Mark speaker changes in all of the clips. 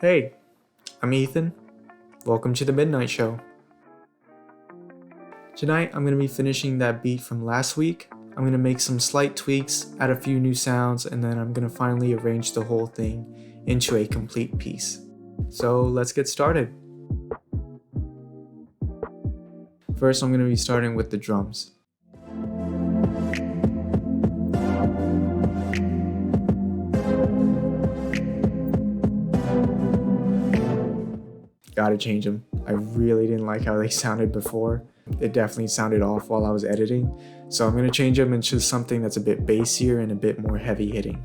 Speaker 1: Hey, I'm Ethan. Welcome to the Midnight Show. Tonight I'm going to be finishing that beat from last week. I'm going to make some slight tweaks, add a few new sounds, and then I'm going to finally arrange the whole thing into a complete piece. So let's get started. First I'm going to be starting with the drums. Gotta change them. I really didn't like how they sounded before. It definitely sounded off while I was editing, so I'm gonna change them into something that's a bit bassier and a bit more heavy hitting.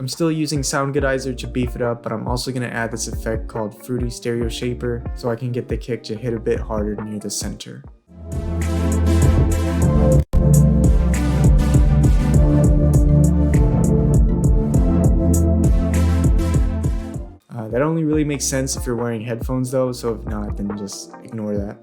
Speaker 1: I'm still using Soundgoodizer to beef it up, but I'm also gonna add this effect called Fruity Stereo Shaper so I can get the kick to hit a bit harder near the center. That only really makes sense if you're wearing headphones though, so if not, then just ignore that.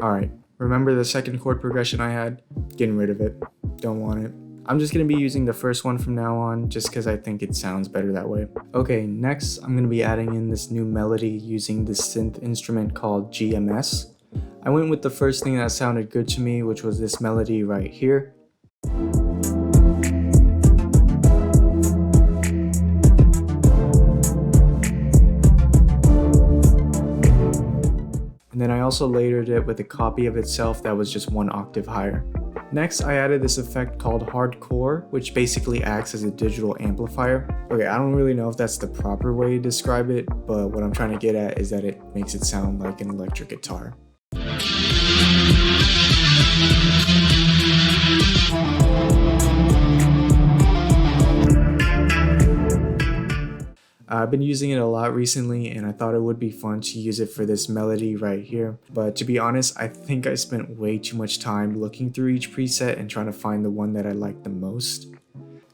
Speaker 1: Alright, remember the second chord progression I had? Getting rid of it. Don't want it. I'm just going to be using the first one from now on, just because I think it sounds better that way. Okay, next I'm going to be adding in this new melody using this synth instrument called GMS. I went with the first thing that sounded good to me, which was this melody right here. And then I also layered it with a copy of itself that was just one octave higher. Next, I added this effect called hardcore, which basically acts as a digital amplifier. Okay, I don't really know if that's the proper way to describe it, but what I'm trying to get at is that it makes it sound like an electric guitar. I've been using it a lot recently and I thought it would be fun to use it for this melody right here, but to be honest, I think I spent way too much time looking through each preset and trying to find the one that I like the most.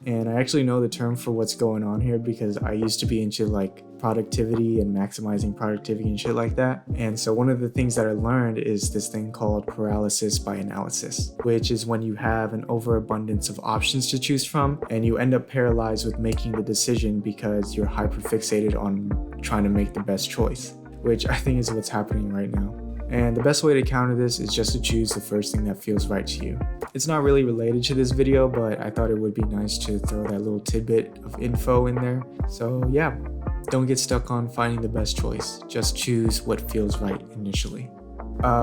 Speaker 1: And I actually know the term for what's going on here because I used to be into like productivity and maximizing productivity and shit like that. And so one of the things that I learned is this thing called paralysis by analysis, which is when you have an overabundance of options to choose from and you end up paralyzed with making the decision because you're hyperfixated on trying to make the best choice, which I think is what's happening right now. And the best way to counter this is just to choose the first thing that feels right to you. It's not really related to this video, but I thought it would be nice to throw that little tidbit of info in there. So yeah, don't get stuck on finding the best choice. Just choose what feels right initially.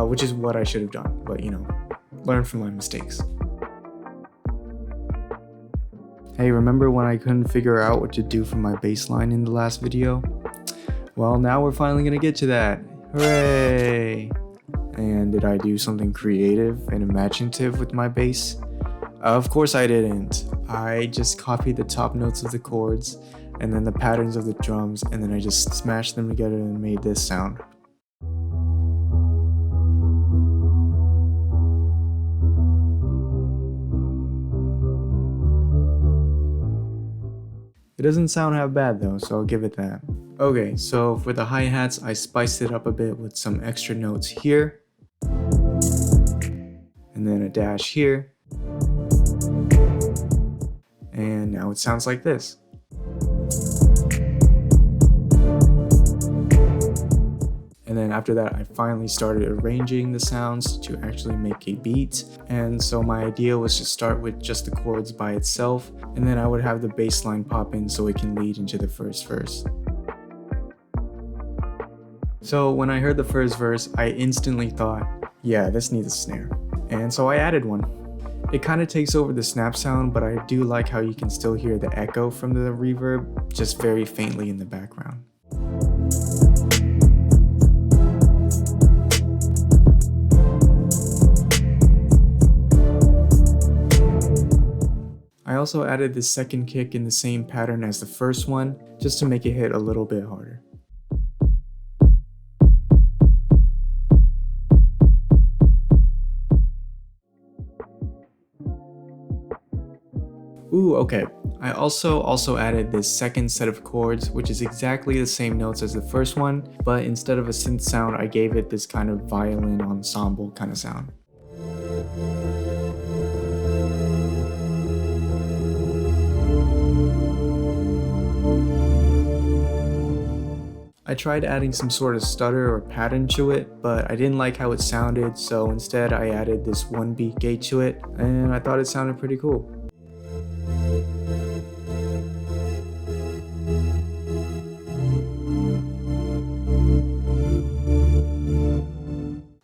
Speaker 1: Which is what I should have done, but you know, learn from my mistakes. Hey, remember when I couldn't figure out what to do for my bass line in the last video? Well, now we're finally gonna get to that. Hooray! And did I do something creative and imaginative with my bass? Of course I didn't. I just copied the top notes of the chords and then the patterns of the drums, and then I just smashed them together and made this sound. It doesn't sound half bad though, so I'll give it that. Okay, so for the hi-hats, I spiced it up a bit with some extra notes here, and then a dash here, and now it sounds like this. And then after that, I finally started arranging the sounds to actually make a beat. And so my idea was to start with just the chords by itself, and then I would have the bass line pop in so it can lead into the first verse. So when I heard the first verse, I instantly thought, yeah, this needs a snare. And so I added one. It kind of takes over the snap sound, but I do like how you can still hear the echo from the reverb, just very faintly in the background. I also added the second kick in the same pattern as the first one, just to make it hit a little bit harder. Ooh, okay. I also added this second set of chords, which is exactly the same notes as the first one, but instead of a synth sound, I gave it this kind of violin ensemble kind of sound. I tried adding some sort of stutter or pattern to it, but I didn't like how it sounded, so instead I added this 1 beat gate to it, and I thought it sounded pretty cool.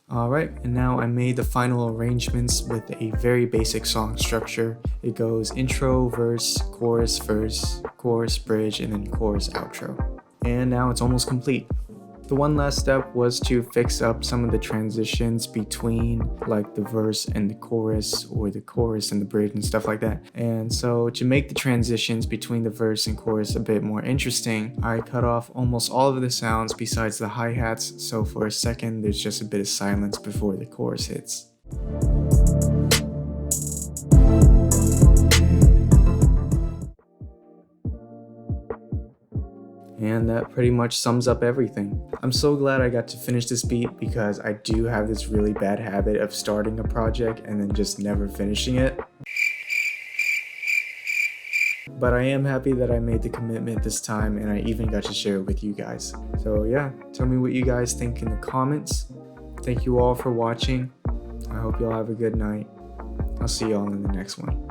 Speaker 1: Alright, and now I made the final arrangements with a very basic song structure. It goes intro, verse, chorus, bridge, and then chorus, outro. And now it's almost complete. The one last step was to fix up some of the transitions between like the verse and the chorus, or the chorus and the bridge and stuff like that. And so to make the transitions between the verse and chorus a bit more interesting, I cut off almost all of the sounds besides the hi-hats, so for a second there's just a bit of silence before the chorus hits. And that pretty much sums up everything. I'm so glad I got to finish this beat because I do have this really bad habit of starting a project and then just never finishing it. But I am happy that I made the commitment this time and I even got to share it with you guys. So yeah, tell me what you guys think in the comments. Thank you all for watching. I hope y'all have a good night. I'll see y'all in the next one.